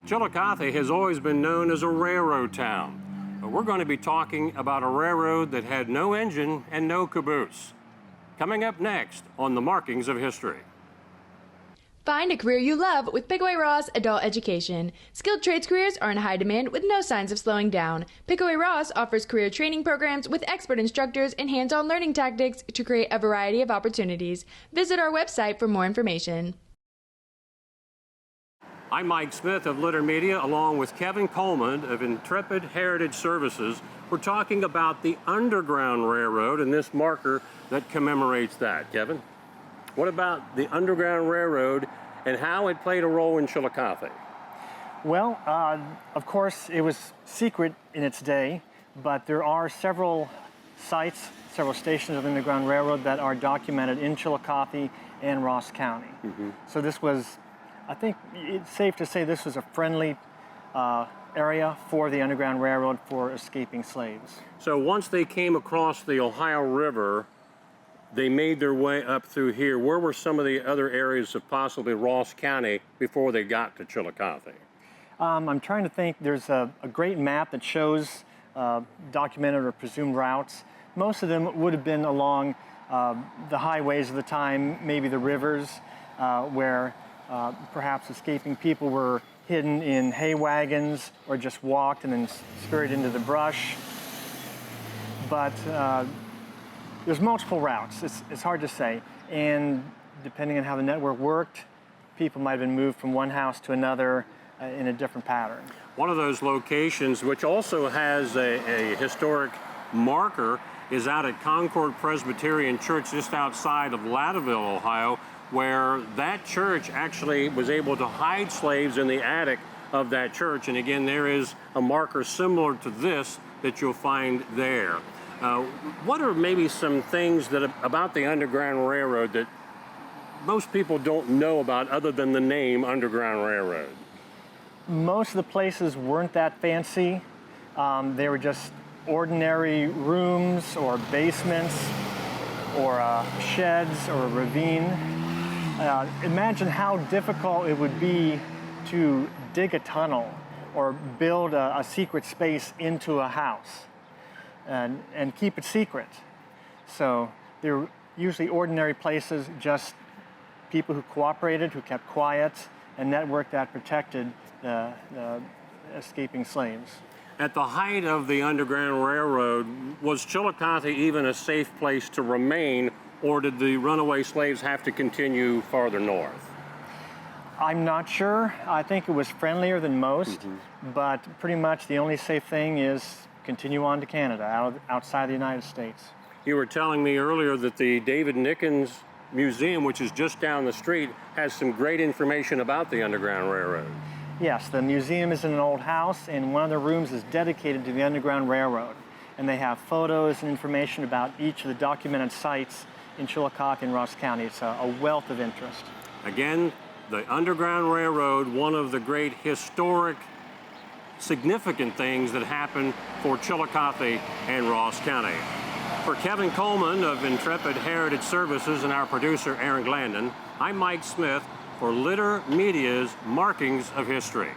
Chillicothe has always been known as a railroad town, but we're going to be talking about a railroad that had no engine and no caboose. Coming up next on the Markings of History. Find a career you love with Pickaway Ross Adult Education. Skilled trades careers are in high demand with no signs of slowing down. Pickaway Ross offers career training programs with expert instructors and hands-on learning tactics to create a variety of opportunities. Visit our website for more information. I'm Mike Smith of Litter Media, along with Kevin Coleman of Intrepid Heritage Services. We're talking about the Underground Railroad and this marker that commemorates that. Kevin, what about the Underground Railroad and how it played a role in Chillicothe? Well, of course, it was secret in its day, but there are several sites, several stations of the Underground Railroad that are documented in Chillicothe and Ross County. So this was, I think it's safe to say this was a friendly area for the Underground Railroad for escaping slaves. So once they came across the Ohio River, they made their way up through here. Where were some of the other areas of possibly Ross County before they got to Chillicothe? I'm trying to think. There's a great map that shows documented or presumed routes. Most of them would have been along the highways of the time, maybe the rivers, where perhaps escaping people were hidden in hay wagons or just walked and then scurried into the brush. But there's multiple routes. It's hard to say. And depending on how the network worked, people might have been moved from one house to another in a different pattern. One of those locations, which also has a historic marker, is out at Concord Presbyterian Church just outside of Lattville, Ohio, where that church actually was able to hide slaves in the attic of that church. And again, there is a marker similar to this that you'll find there. What are maybe some things about the Underground Railroad that most people don't know about other than the name Underground Railroad? Most of the places weren't that fancy. They were just ordinary rooms or basements or sheds or a ravine. Imagine how difficult it would be to dig a tunnel or build a secret space into a house and keep it secret. So they're usually ordinary places, just people who cooperated, who kept quiet, a network that protected the escaping slaves. At the height of the Underground Railroad, was Chillicothe even a safe place to remain, or did the runaway slaves have to continue farther north? I'm not sure. I think it was friendlier than most, but pretty much the only safe thing is continue on to Canada, outside the United States. You were telling me earlier that the David Nickens Museum, which is just down the street, has some great information about the Underground Railroad. Yes, the museum is in an old house, and one of the rooms is dedicated to the Underground Railroad. And they have photos and information about each of the documented sites in Chillicothe and Ross County. It's a wealth of interest. Again, the Underground Railroad, one of the great historic, significant things that happened for Chillicothe and Ross County. For Kevin Coleman of Intrepid Heritage Services and our producer, Aaron Glandon, I'm Mike Smith for Litter Media's Markings of History.